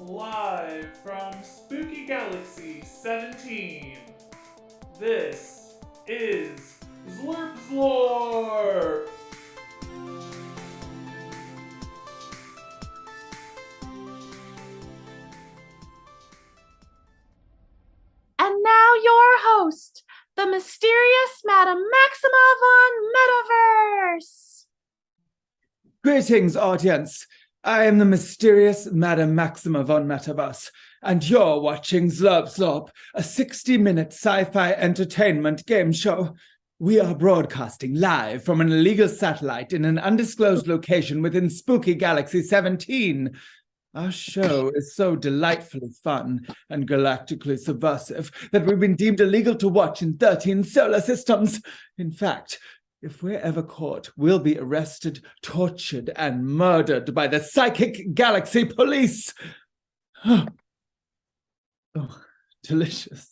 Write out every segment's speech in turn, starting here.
live from Spooky Galaxy 17. This is Zlurp Zlorp! And now your host, the mysterious Madame Maxima von Metaverse. Greetings, audience. I am the mysterious Madame Maxima von Metaverse, and you're watching Zlurp Zlorp, a 60-minute sci-fi entertainment game show. We are broadcasting live from an illegal satellite in an undisclosed location within Spooky Galaxy 17. Our show is so delightfully fun and galactically subversive that we've been deemed illegal to watch in 13 solar systems. In fact, if we're ever caught, we'll be arrested, tortured, and murdered by the Psychic Galaxy Police. Oh, delicious.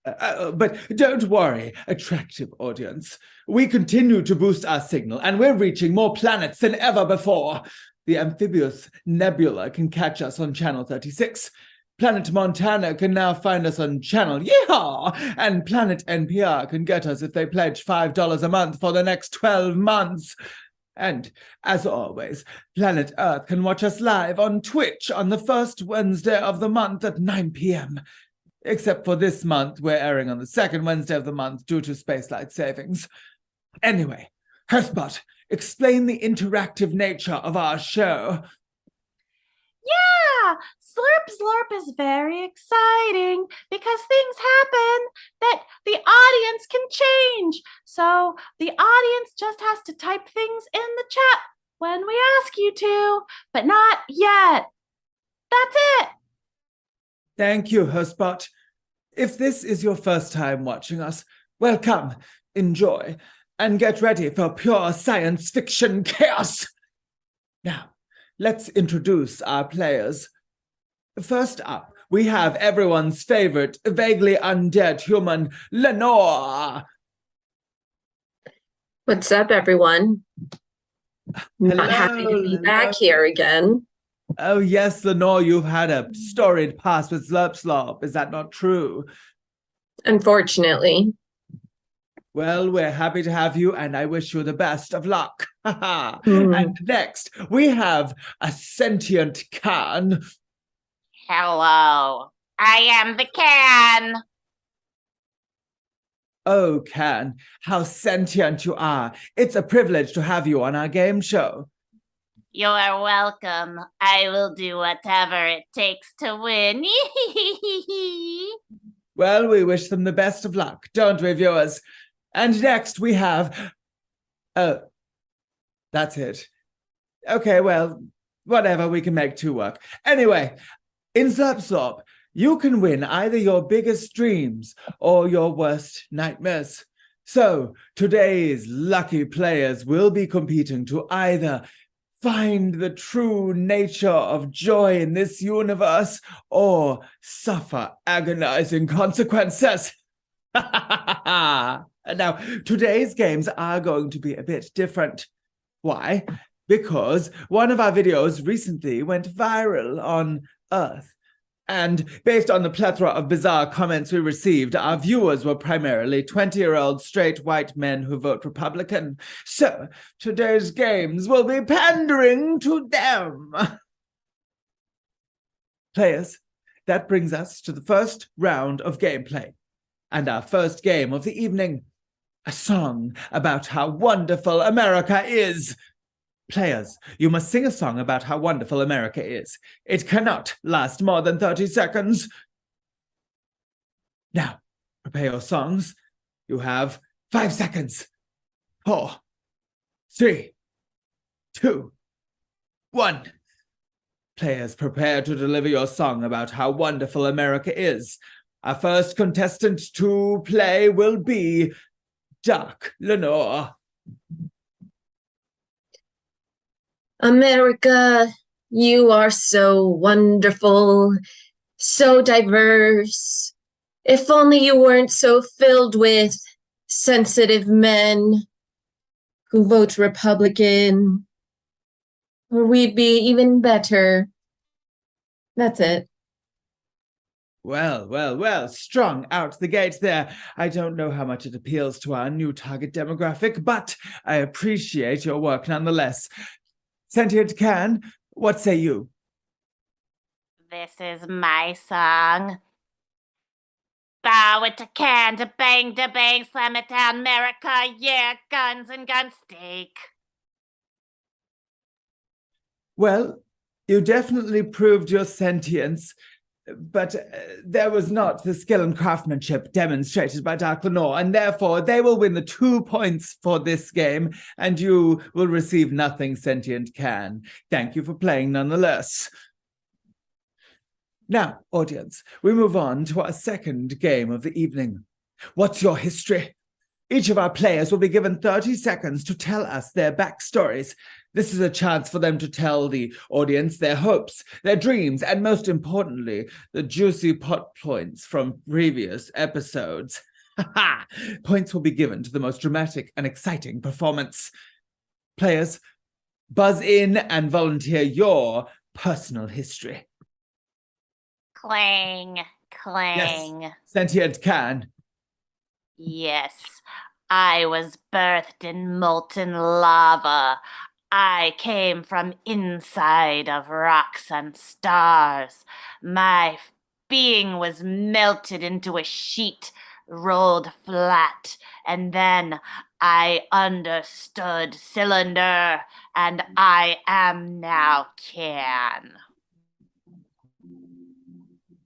But don't worry, attractive audience. We continue to boost our signal, and we're reaching more planets than ever before. The amphibious Nebula can catch us on Channel 36. Planet Montana can now find us on Channel Yeehaw! And Planet NPR can get us if they pledge $5 a month for the next 12 months. And, as always, Planet Earth can watch us live on Twitch on the first Wednesday of the month at 9 p.m. Except for this month, we're airing on the second Wednesday of the month due to spacelight savings. Anyway, Herspot, explain the interactive nature of our show. Yeah, Zlurp Zlorp is very exciting because things happen that the audience can change. So the audience just has to type things in the chat when we ask you to, but not yet. That's it. Thank you, Herspot. If this is your first time watching us, welcome, enjoy, and get ready for pure science fiction chaos. Now, let's introduce our players. First up, we have everyone's favorite, vaguely undead human, Lenore. What's up, everyone? Hello, Not happy to be back here again. Oh, yes, Lenore, you've had a storied past with Zlurp Zlorp. Is that not true? Unfortunately. Well, we're happy to have you, and I wish you the best of luck. Mm. And next, we have a sentient can. Hello, I am the can. Oh, Can, how sentient you are. It's a privilege to have you on our game show. You are welcome. I will do whatever it takes to win. Well, we wish them the best of luck, don't we, viewers? And next, we have... Oh, that's it. Okay, well, whatever, we can make two work. Anyway, in Zlurp Zlorp, you can win either your biggest dreams or your worst nightmares. So, today's lucky players will be competing to either find the true nature of joy in this universe or suffer agonizing consequences. Now, today's games are going to be a bit different. Why? Because one of our videos recently went viral on Earth. And based on the plethora of bizarre comments we received, our viewers were primarily 20-year-old straight white men who vote Republican. So, today's games will be pandering to them. Players, that brings us to the first round of gameplay. And our first game of the evening, a song about how wonderful America is. Players, you must sing a song about how wonderful America is. It cannot last more than 30 seconds. Now, prepare your songs. You have 5 seconds. 4, 3, 2, 1. Players, prepare to deliver your song about how wonderful America is. Our first contestant to play will be Dark Lenore. America, you are so wonderful, so diverse. If only you weren't so filled with sensitive men who vote Republican, or we'd be even better. That's it. Well, well, well, strong out the gate there. I don't know how much it appeals to our new target demographic, but I appreciate your work nonetheless. Sentient Can, what say you? This is my song. Bow it to can, to bang, slam it down, America, yeah, guns and gun steak. Well, you definitely proved your sentience, but there was not the skill and craftsmanship demonstrated by Dark Lenore, and therefore they will win the 2 points for this game, and you will receive nothing, Sentient Can. Thank you for playing nonetheless. Now, audience, we move on to our second game of the evening. What's your history? Each of our players will be given 30 seconds to tell us their backstories. This is a chance for them to tell the audience their hopes, their dreams, and most importantly, the juicy plot points from previous episodes. Points will be given to the most dramatic and exciting performance. Players, buzz in and volunteer your personal history. Clang, clang. Yes, Sentient Can. Yes, I was birthed in molten lava. I came from inside of rocks and stars. My being was melted into a sheet, rolled flat, and then I understood cylinder, and I am now can.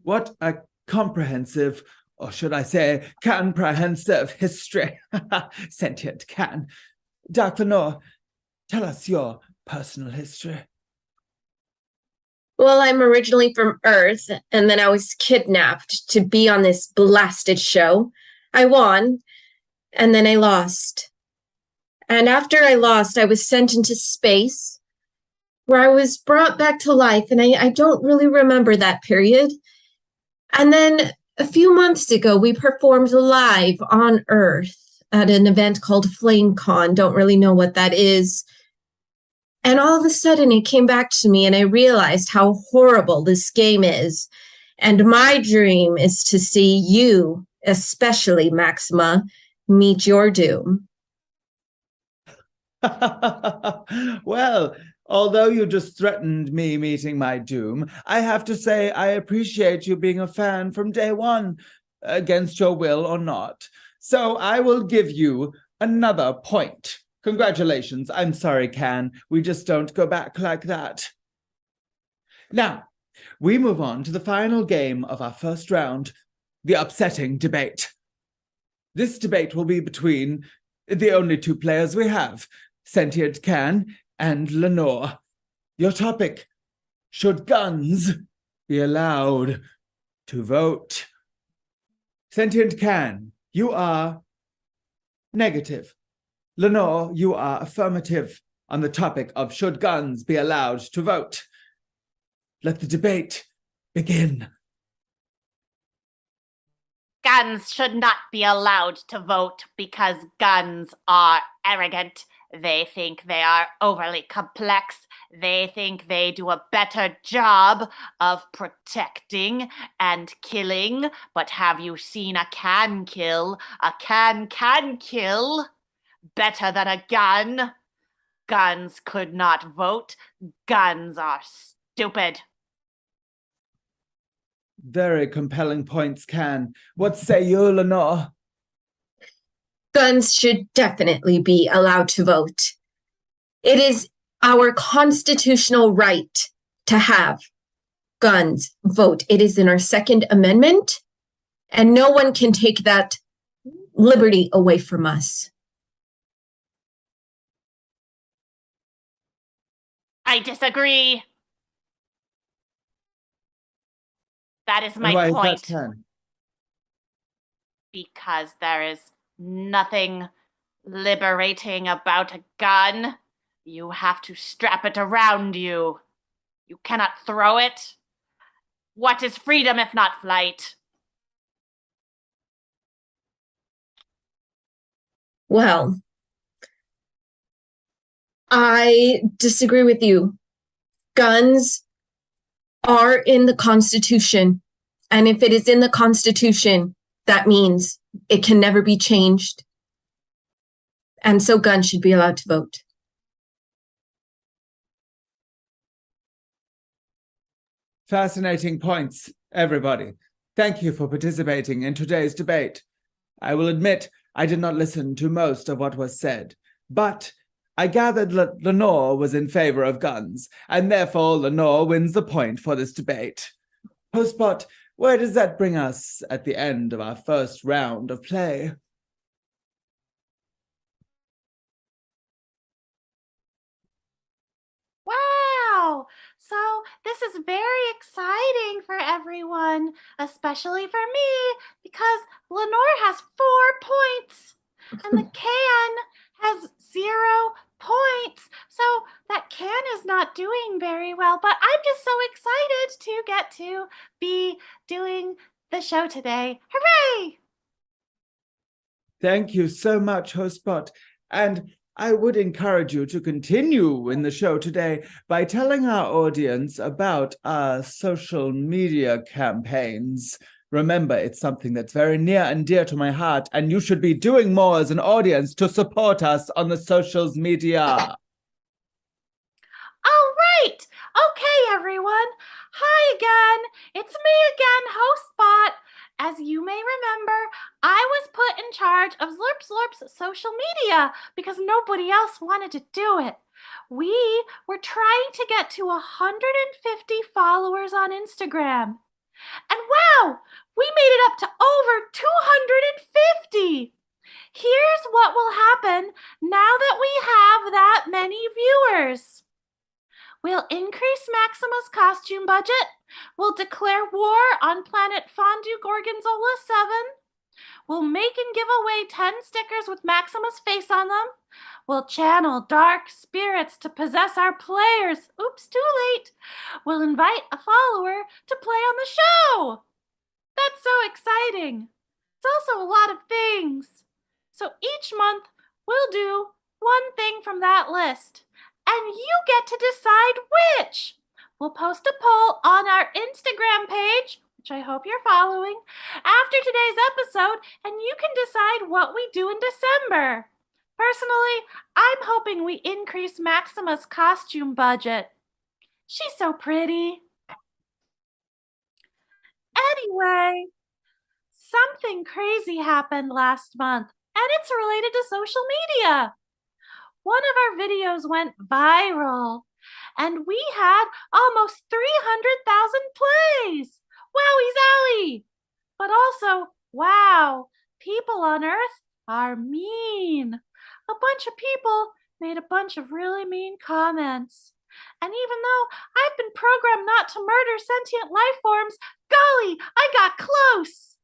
What a comprehensive, or should I say, comprehensive history. Sentient Can. Dark Lenore, tell us your personal history. Well, I'm originally from Earth, and then I was kidnapped to be on this blasted show. I won, and then I lost. And after I lost, I was sent into space, where I was brought back to life, and I don't really remember that period. And then a few months ago, we performed live on Earth at an event called FlameCon. Don't really know what that is. And all of a sudden, it came back to me, and I realized how horrible this game is. And my dream is to see you, especially Maxima, meet your doom. Well, although you just threatened me meeting my doom, I have to say I appreciate you being a fan from day one, against your will or not. So I will give you another point. Congratulations. I'm sorry, Can. We just don't go back like that. Now, we move on to the final game of our first round, the upsetting debate. This debate will be between the only 2 players we have, Sentient Can and Lenore. Your topic: should guns be allowed to vote? Sentient Can, you are negative. Lenore, you are affirmative on the topic of should guns be allowed to vote. Let the debate begin. Guns should not be allowed to vote because guns are arrogant. They think they are overly complex. They think they do a better job of protecting and killing. But have you seen a can kill? A can kill better than a gun. Guns could not vote. Guns are stupid. Very compelling points, Can. What say you, Lenore? Guns should definitely be allowed to vote. It is our constitutional right to have guns vote. It is in our Second Amendment, and no one can take that liberty away from us. I disagree. That is my Why point. is that, Can? Because there is nothing liberating about a gun. You have to strap it around you. You cannot throw it. What is freedom if not flight? Well, I disagree with you. Guns are in the Constitution. And if it is in the Constitution, that means it can never be changed. And so guns should be allowed to vote. Fascinating points, everybody. Thank you for participating in today's debate. I will admit I did not listen to most of what was said, but I gathered that Lenore was in favor of guns, and therefore Lenore wins the point for this debate. Hostbot, where does that bring us at the end of our first round of play? Wow! So this is very exciting for everyone, especially for me, because Lenore has 4 points and the can has 0 points. So that can is not doing very well, but I'm just so excited to get to be doing the show today. Hooray! Thank you so much, Hostbot. And I would encourage you to continue in the show today by telling our audience about our social media campaigns. Remember, it's something that's very near and dear to my heart, and you should be doing more as an audience to support us on the socials media. All right. Okay, everyone. Hi again. It's me again, Hostbot. As you may remember, I was put in charge of Zlurp Zlorp's social media because nobody else wanted to do it. We were trying to get to 150 followers on Instagram. And wow, we made it up to over 250. Here's what will happen now that we have that many viewers. We'll increase Maxima's costume budget. We'll declare war on Planet Fondue Gorgonzola 7. We'll make and give away 10 stickers with Maxima's face on them. We'll channel dark spirits to possess our players. Oops, too late. We'll invite a follower to play on the show. That's so exciting. It's also a lot of things. So each month, we'll do one thing from that list. And you get to decide which. We'll post a poll on our Instagram page, which I hope you're following, after today's episode, and you can decide what we do in December. Personally, I'm hoping we increase Maxima's costume budget. She's so pretty. Anyway, something crazy happened last month, and it's related to social media. One of our videos went viral, and we had almost 300,000 plays. Wowie zowie! But also, wow, people on Earth are mean. A bunch of people made a bunch of really mean comments. And even though I've been programmed not to murder sentient life forms, golly, I got close.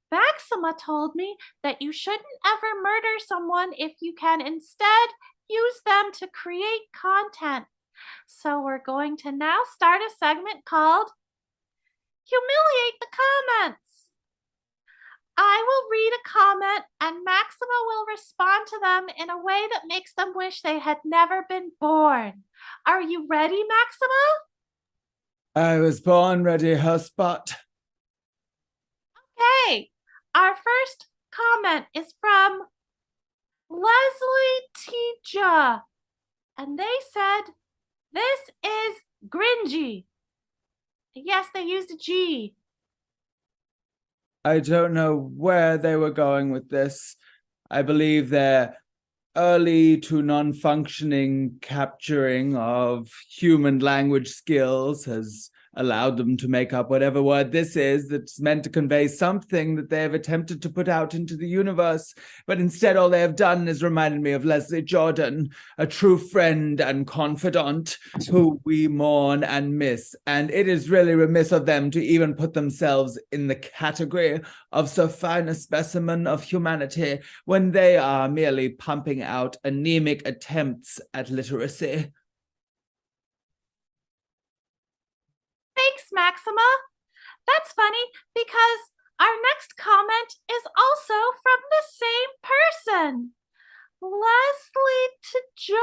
Maxima told me that you shouldn't ever murder someone if you can instead use them to create content. So we're going to now start a segment called Humiliate the Comments. I will read a comment and Maxima will respond to them in a way that makes them wish they had never been born. Are you ready, Maxima? I was born ready, Hostbot. Okay. Our first comment is from Leslie Tija, and they said, this is Gringy. Yes, they used a G. I don't know where they were going with this. I believe their early to non-functioning capturing of human language skills has allowed them to make up whatever word this is that's meant to convey something that they have attempted to put out into the universe. But instead, all they have done is reminded me of Leslie Jordan, a true friend and confidant who we mourn and miss. And it is really remiss of them to even put themselves in the category of so fine a specimen of humanity when they are merely pumping out anemic attempts at literacy. Thanks, Maxima. That's funny because our next comment is also from the same person. Leslie Tja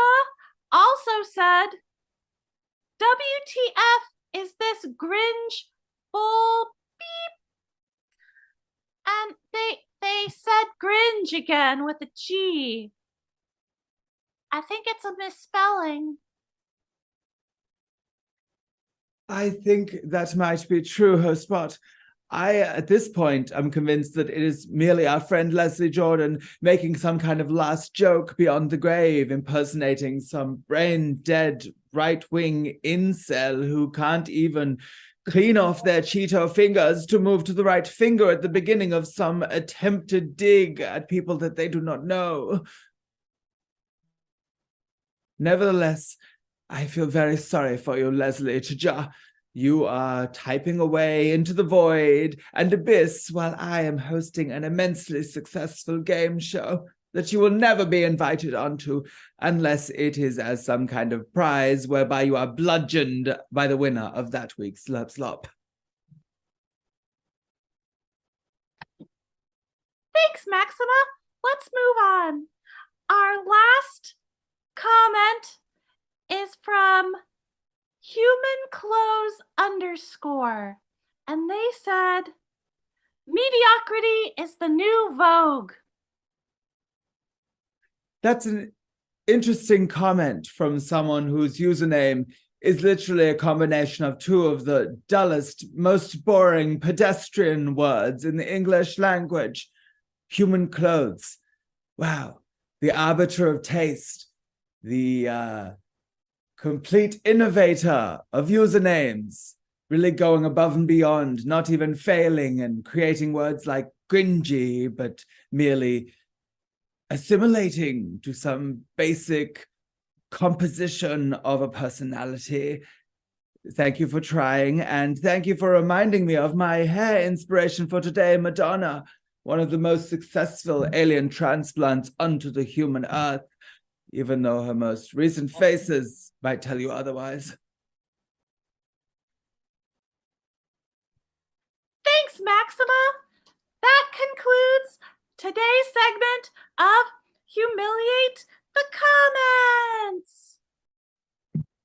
also said, WTF is this Gringe Bull Beep? And they said Gringe again with a G. I think it's a misspelling. I think that might be true, Hostbot. At this point, I'm convinced that it is merely our friend Leslie Jordan making some kind of last joke beyond the grave, impersonating some brain-dead right-wing incel who can't even clean off their Cheeto fingers to move to the right finger at the beginning of some attempted dig at people that they do not know. Nevertheless, I feel very sorry for you, Leslie Chaja. You are typing away into the void and abyss while I am hosting an immensely successful game show that you will never be invited onto unless it is as some kind of prize whereby you are bludgeoned by the winner of that week's Zlurp Zlorp. Thanks, Maxima. Let's move on. Our last comment is from humanclothes_, and they said, mediocrity is the new vogue. That's an interesting comment from someone whose username is literally a combination of two of the dullest, most boring pedestrian words in the English language. Human clothes. Wow. The arbiter of taste. The complete innovator of usernames. Really going above and beyond, not even failing and creating words like cringy, but merely assimilating to some basic composition of a personality. Thank you for trying, and thank you for reminding me of my hair inspiration for today, Madonna, one of the most successful alien transplants onto the human earth, even though her most recent faces might tell you otherwise. Thanks, Maxima. That concludes today's segment of Humiliate the Comments.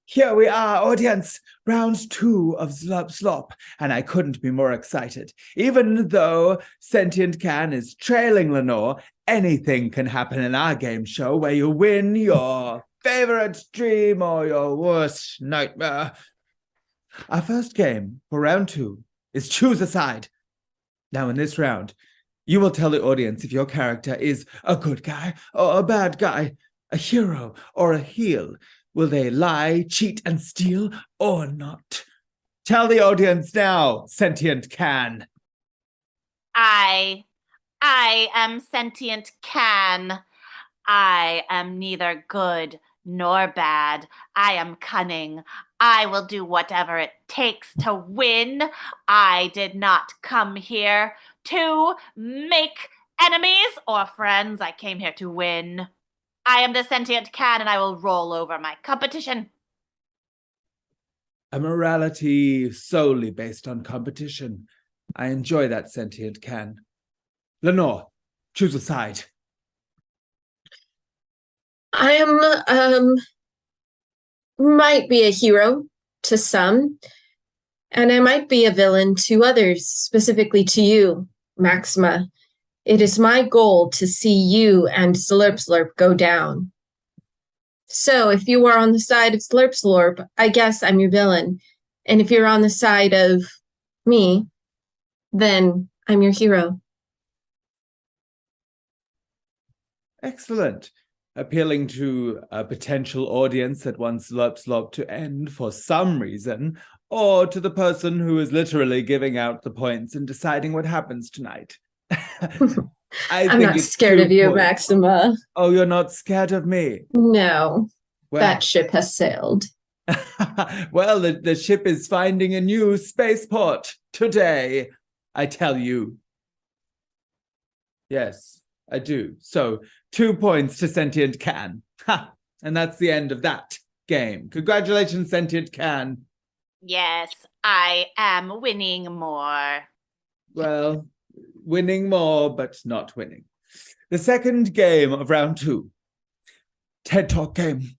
Here we are, audience, round 2 of Zlurp Zlorp, and I couldn't be more excited. Even though Sentient Can is trailing Lenore, anything can happen in our game show where you win your favorite dream or your worst nightmare. Our first game for round 2 is Choose a Side. Now in this round, you will tell the audience if your character is a good guy or a bad guy, a hero or a heel. Will they lie, cheat, and steal or not? Tell the audience now, Sentient Can. I am Sentient Can. I am neither good nor bad. I am cunning. I will do whatever it takes to win. I did not come here to make enemies or friends. I came here to win. I am the Sentient Can, and I will roll over my competition. A morality solely based on competition. I enjoy that, Sentient Can. Lenore, choose a side. I am, might be a hero to some, and I might be a villain to others, specifically to you, Maxima. It is my goal to see you and Zlurp Zlorp go down. So if you are on the side of Zlurp Zlorp, I guess I'm your villain. And if you're on the side of me, then I'm your hero. Excellent. Appealing to a potential audience that wants Zlurp Zlorp to end for some reason, or to the person who is literally giving out the points and deciding what happens tonight. I'm not scared of you, Maxima. Oh, you're not scared of me? No, well, that ship has sailed. Well, the ship is finding a new spaceport today, I tell you. Yes, I do. So 2 points to Sentient Can. Ha! And that's the end of that game. Congratulations, Sentient Can. Yes, I am winning more. Well, winning more, but not winning. The second game of round 2. TED Talk game.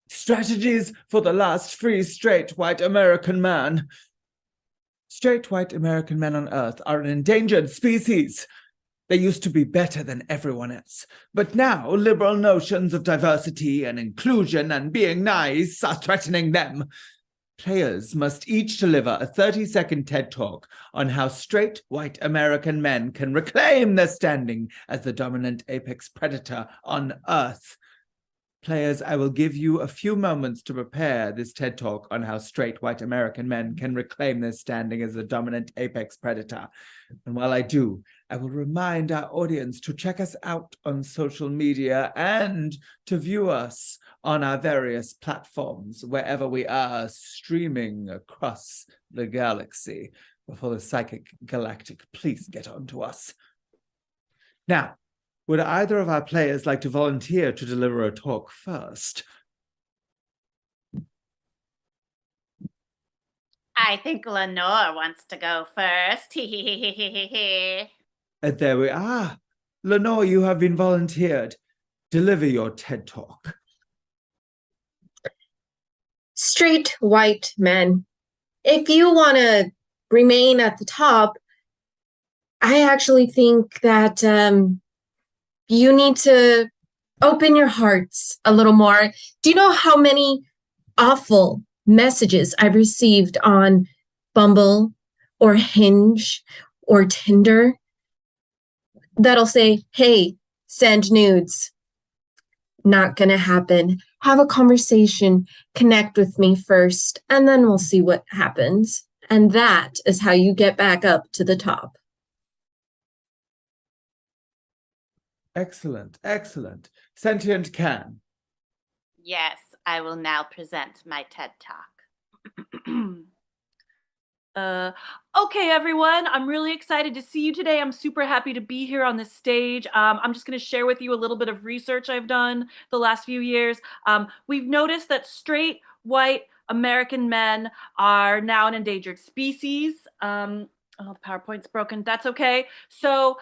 Strategies for the last free straight white American man. Straight white American men on Earth are an endangered species. They used to be better than everyone else. But now liberal notions of diversity and inclusion and being nice are threatening them. Players must each deliver a 30-second TED Talk on how straight white American men can reclaim their standing as the dominant apex predator on Earth. Players, I will give you a few moments to prepare this TED Talk on how straight white American men can reclaim their standing as the dominant apex predator. And while I do, I will remind our audience to check us out on social media and to view us on our various platforms, wherever we are streaming across the galaxy. Before the psychic galactic police get onto us. Now, would either of our players like to volunteer to deliver a talk first? I think Lenore wants to go first. And there we are. Lenore, you have been volunteered. Deliver your TED Talk. Straight white men, if you want to remain at the top, I actually think that you need to open your hearts a little more. Do you know how many awful messages I've received on Bumble or Hinge or Tinder that'll say, hey, send nudes? Not gonna happen. Have a conversation, connect with me first, and then we'll see what happens. And that is how you get back up to the top. Excellent, excellent. Sentient Can. Yes, I will now present my TED Talk. Okay, everyone, I'm really excited to see you today. I'm super happy to be here on this stage. I'm just going to share with you a little bit of research I've done the last few years. We've noticed that straight white American men are now an endangered species. Oh, the PowerPoint's broken. That's okay. So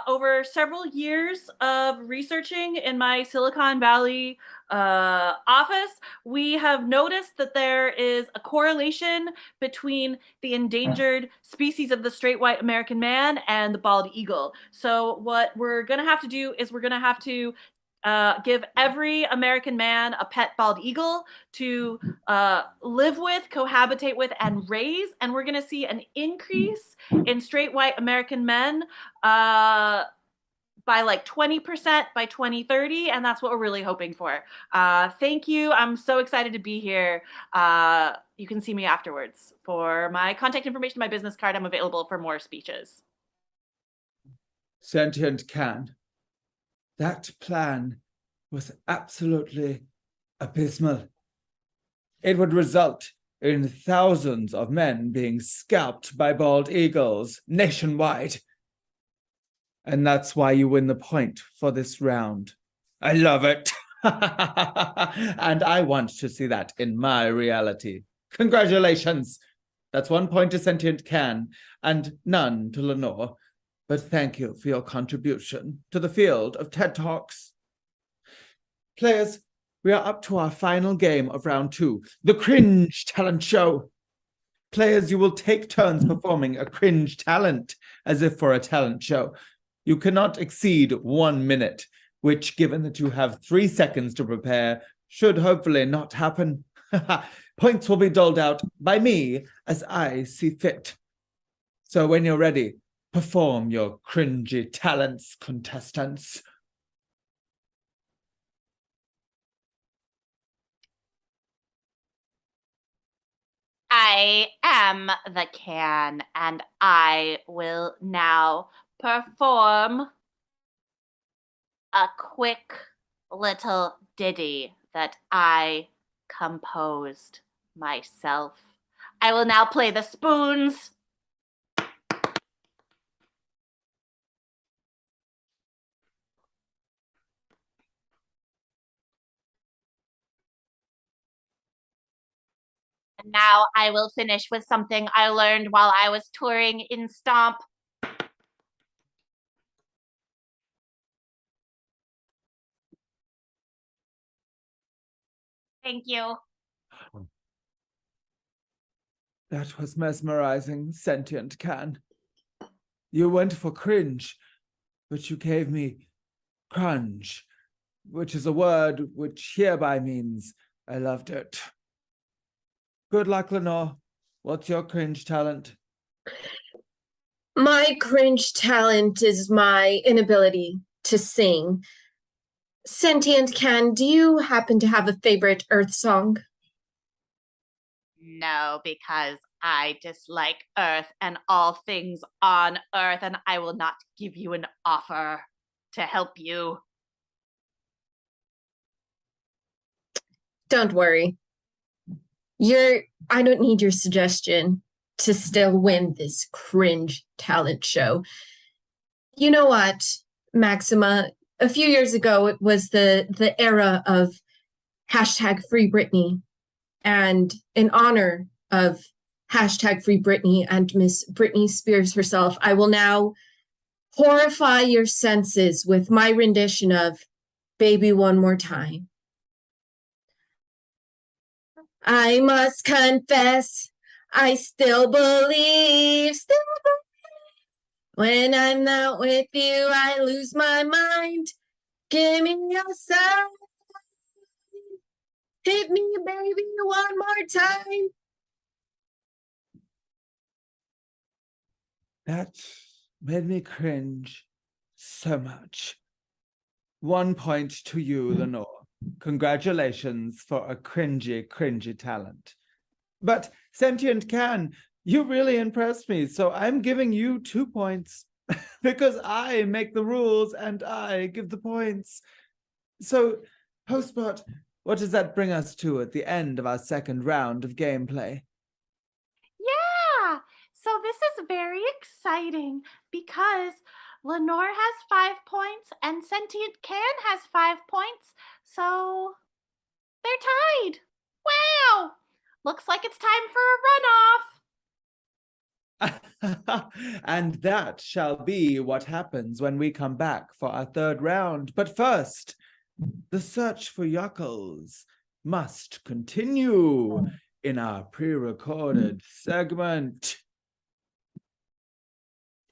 over several years of researching in my Silicon Valley office, we have noticed that there is a correlation between the endangered species of the straight white American man and the bald eagle. So what we're going to have to do is we're going to have to give every American man a pet bald eagle to live with, cohabitate with, and raise. And we're going to see an increase in straight white American men by like 20% by 2030. And that's what we're really hoping for. Thank you. I'm so excited to be here. You can see me afterwards. For my contact information, my business card, I'm available for more speeches. Sentient Can. That plan was absolutely abysmal. It would result in thousands of men being scalped by bald eagles nationwide. And that's why you win the point for this round. I love it. And I want to see that in my reality. Congratulations. That's 1 point to Sentient Can and none to Lenore. But thank you for your contribution to the field of TED Talks. Players, we are up to our final game of round 2, the Cringe Talent Show. Players, you will take turns performing a cringe talent as if for a talent show. You cannot exceed 1 minute, which, given that you have 3 seconds to prepare, should hopefully not happen. Points will be doled out by me as I see fit. So when you're ready, perform your cringy talents, contestants. I am the Can, and I will now perform a quick little ditty that I composed myself. I will now play the spoons. And now I will finish with something I learned while I was touring in Stomp. Thank you. That was mesmerizing, sentient can. You went for cringe, but you gave me crunge, which is a word which hereby means I loved it. Good luck, Lenore. What's your cringe talent? My cringe talent is my inability to sing. Sentient Can, do you happen to have a favorite Earth song? No, because I dislike Earth and all things on Earth, and I will not give you an offer to help you. Don't worry. I don't need your suggestion to still win this cringe talent show. You know what, Maxima? A few years ago, it was the era of hashtag Free Britney. And in honor of hashtag Free Britney and Miss Britney Spears herself, I will now horrify your senses with my rendition of Baby One More Time. I must confess, I still believe. When I'm not with you, I lose my mind. Give me your sign. Hit me, baby, one more time. That made me cringe so much. 1 point to you, Lenore. Congratulations for a cringy talent. But Sentient Can, you really impressed me, so I'm giving you 2 points because I make the rules and I give the points. So, Hostbot, what does that bring us to at the end of our second round of gameplay? Yeah. So this is very exciting because Lenore has 5 points and Sentient Can has 5 points. So they're tied. Wow. Looks like it's time for a runoff. And that shall be what happens when we come back for our third round. But first, the search for Yuckles must continue in our pre-recorded segment.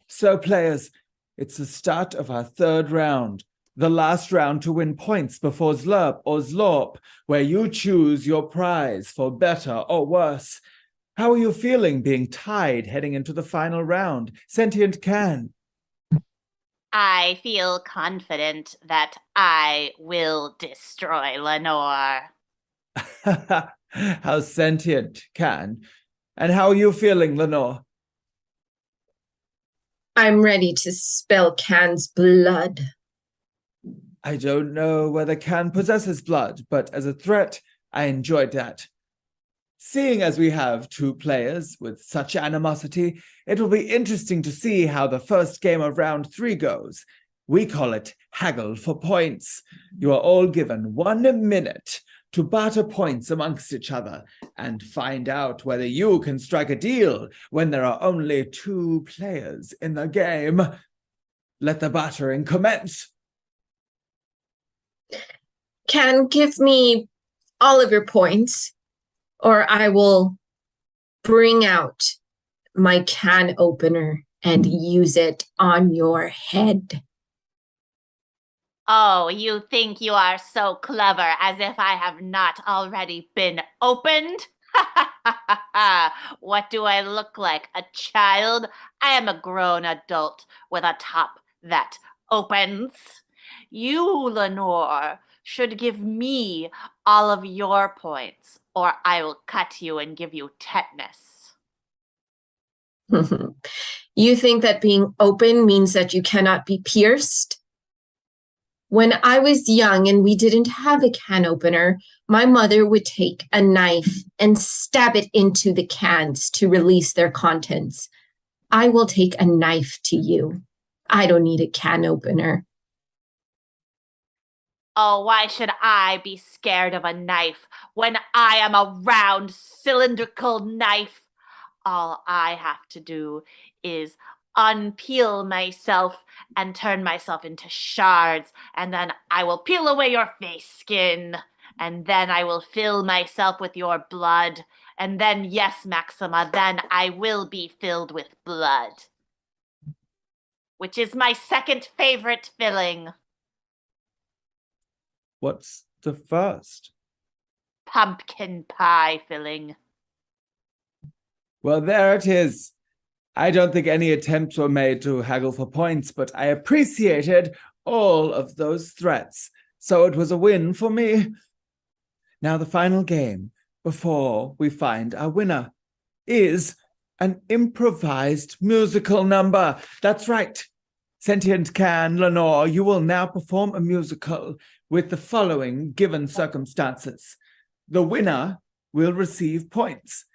So, players, it's the start of our third round, the last round to win points before Zlurp or Zlorp, where you choose your prize for better or worse. How are you feeling being tied heading into the final round? Sentient Can. I feel confident that I will destroy Lenore. How Sentient Can. And how are you feeling, Lenore? I'm ready to spill Can's blood. I don't know whether Can possesses blood, but as a threat, I enjoyed that. Seeing as we have 2 players with such animosity, it will be interesting to see how the first game of round 3 goes. We call it haggle for points. You are all given 1 minute to barter points amongst each other and find out whether you can strike a deal when there are only 2 players in the game. Let the bartering commence. Can, give me all of your points, or I will bring out my can opener and use it on your head. Oh, you think you are so clever, as if I have not already been opened? What do I look like, a child? I am a grown adult with a top that opens. You, Lenore, should give me all of your points, or I will cut you and give you tetanus. You think that being open means that you cannot be pierced? When I was young and we didn't have a can opener, my mother would take a knife and stab it into the cans to release their contents. I will take a knife to you. I don't need a can opener. Oh, why should I be scared of a knife when I am a round, cylindrical knife? All I have to do is unpeel myself and turn myself into shards, and then I will peel away your face skin. and then I will fill myself with your blood. And then, yes, Maxima, then I will be filled with blood. Which is my second favorite filling. What's the first? Pumpkin pie filling. Well, there it is. I don't think any attempts were made to haggle for points, but I appreciated all of those threats, so it was a win for me. Now the final game, before we find our winner, is an improvised musical number. That's right. Sentient Can, Lenore, you will now perform a musical with the following given circumstances. The winner will receive points,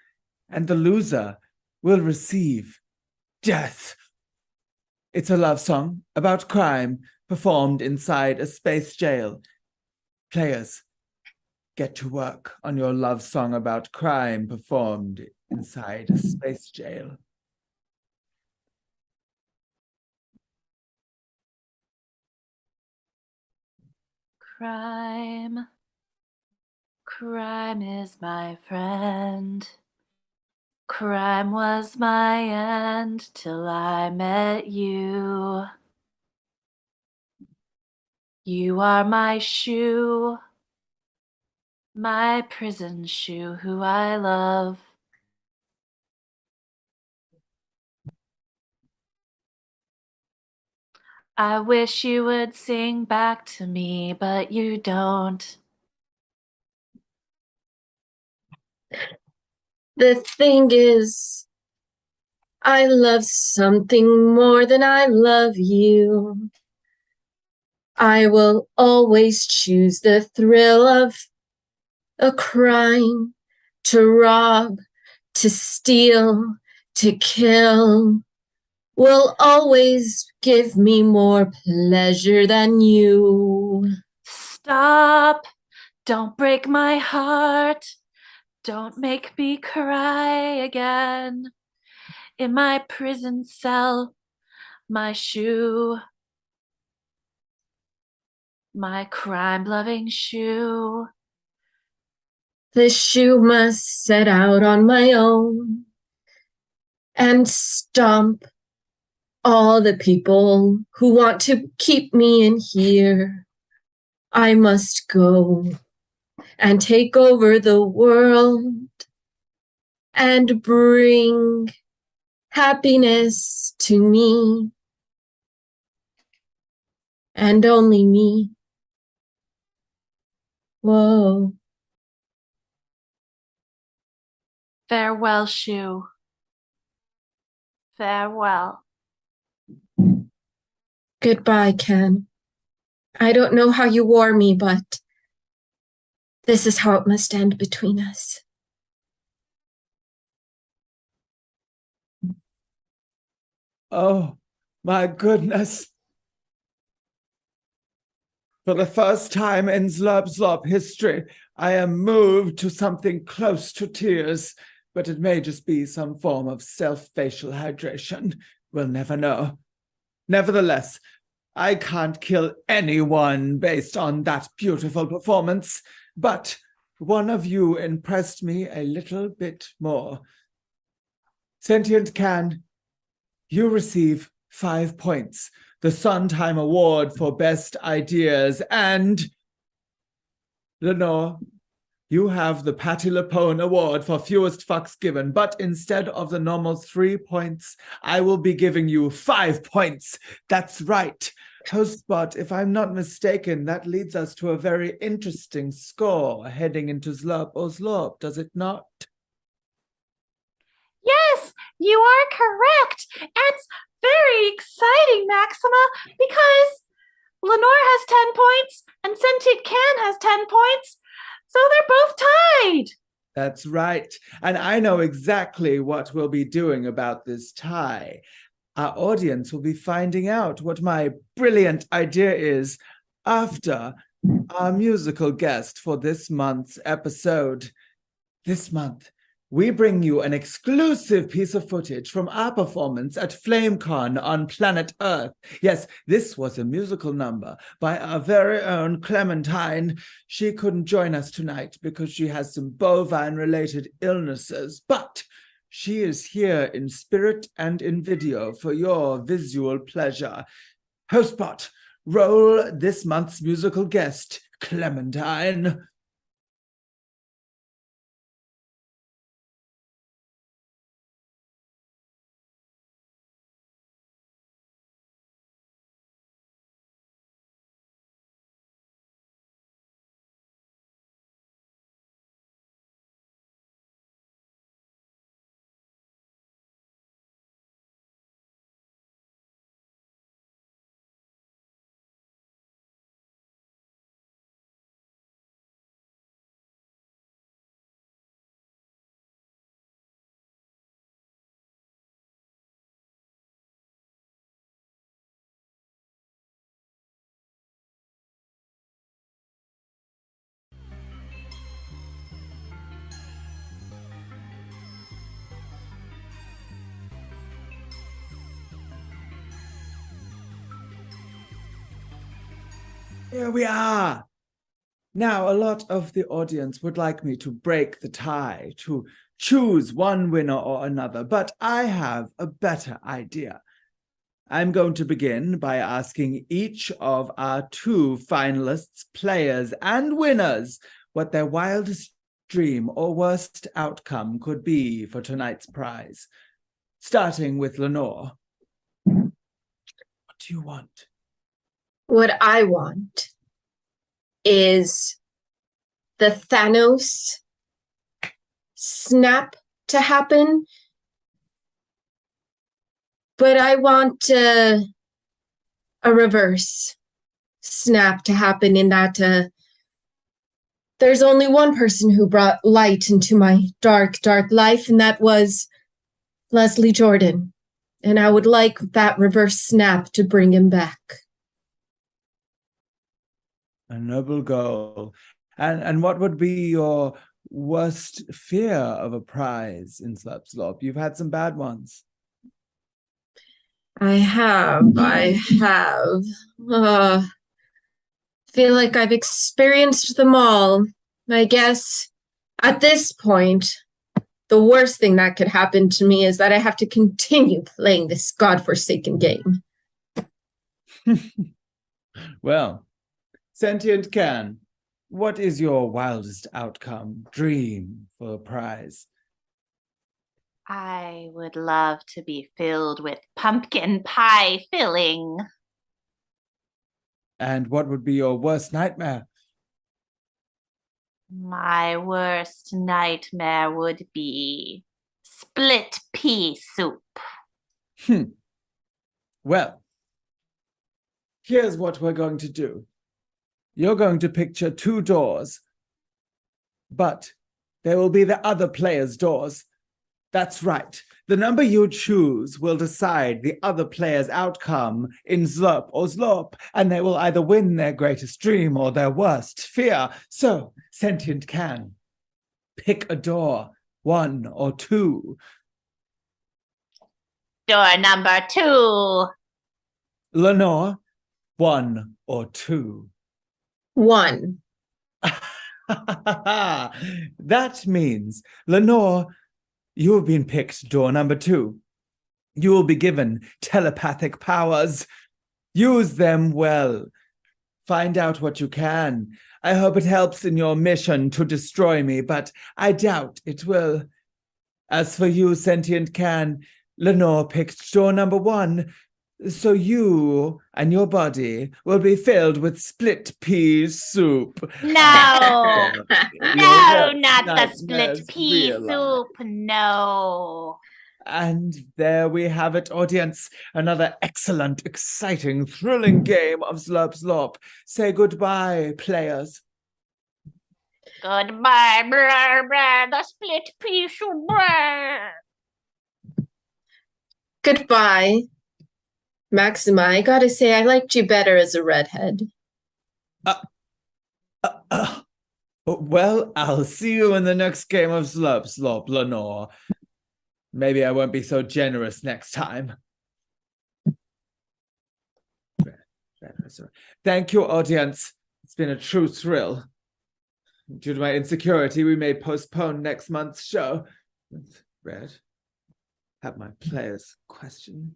and the loser will receive death. It's a love song about crime performed inside a space jail. Players, get to work on your love song about crime performed inside a space jail. Crime. Crime is my friend. Crime was my end till I met you. You are my shoe, my prison shoe, who I love. I wish you would sing back to me, but you don't. The thing is, I love something more than I love you. I will always choose the thrill of a crime, to rob, to steal, to kill. Will always give me more pleasure than you. Stop! Don't break my heart. Don't make me cry again. In my prison cell, my shoe, my crime-loving shoe. The shoe must set out on my own and stomp all the people who want to keep me in here. I must go and take over the world and bring happiness to me and only me. Whoa. Farewell, shoe. Farewell. Goodbye, Ken. I don't know how you wore me, but this is how it must end between us. Oh, my goodness. For the first time in Zlurp Zlorp history, I am moved to something close to tears, but it may just be some form of self-facial hydration. We'll never know. Nevertheless, I can't kill anyone based on that beautiful performance, but one of you impressed me a little bit more. Sentient Can, you receive 5 points, the Sondheim Award for Best Ideas, and Lenore, you have the Patti LuPone Award for Fewest Fucks Given, but instead of the normal 3 points, I will be giving you 5 points. That's right. Hostbot, if I'm not mistaken, that leads us to a very interesting score heading into Zlurp Zlorp, does it not? Yes, you are correct. It's very exciting, Maxima, because Lenore has 10 points and Sentient Can has 10 points, so they're both tied. That's right. And I know exactly what we'll be doing about this tie. Our audience will be finding out what my brilliant idea is after our musical guest for this month's episode. This month, we bring you an exclusive piece of footage from our performance at FlameCon on planet Earth. Yes, this was a musical number by our very own Clementine. She couldn't join us tonight because she has some bovine-related illnesses, but she is here in spirit and in video for your visual pleasure. Hostbot, roll this month's musical guest, Clementine. Here we are. Now, a lot of the audience would like me to break the tie, to choose one winner or another, but I have a better idea. I'm going to begin by asking each of our 2 finalists, players, and winners what their wildest dream or worst outcome could be for tonight's prize. Starting with Lenore. What do you want? What I want is the Thanos snap to happen, but I want a reverse snap to happen in that there's only one person who brought light into my dark, dark life, and that was Leslie Jordan. And I would like that reverse snap to bring him back. A noble goal. And what would be your worst fear of a prize in Zlurp Zlorp? You've had some bad ones. I have. Feel like I've experienced them all. I guess at this point, the worst thing that could happen to me is that I have to continue playing this godforsaken game. Well, Sentient Can, what is your wildest outcome, dream for a prize? I would love to be filled with pumpkin pie filling. And what would be your worst nightmare? My worst nightmare would be split pea soup. Well, here's what we're going to do. You're going to picture 2 doors, but they will be the other player's doors. That's right. The number you choose will decide the other player's outcome in Zlurp or Zlorp, and they will either win their greatest dream or their worst fear. So, Sentient Can, pick a door, 1 or 2. Door number 2. Lenore, 1 or 2. 1. That means, Lenore, you have been picked door number 2. You will be given telepathic powers. Use them well. Find out what you can. I hope it helps in your mission to destroy me, but I doubt it will. As for you, Sentient Can, Lenore picked door number 1. So you and your body will be filled with split pea soup. No, no, not the split pea realized. soup. No. And there we have it, audience. Another excellent, exciting, thrilling game of Zlurp Zlorp. Say goodbye, players. Goodbye, brr, brr, the split pea soup. Brr. Goodbye. Maxima, I gotta say, I liked you better as a redhead. Well, I'll see you in the next game of Zlurp Zlorp Lenore. Maybe I won't be so generous next time. Thank you, audience. It's been a true thrill. Due to my insecurity, we may postpone next month's show. Red, have my players question.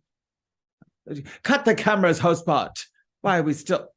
Cut the cameras, host bot. Why are we still...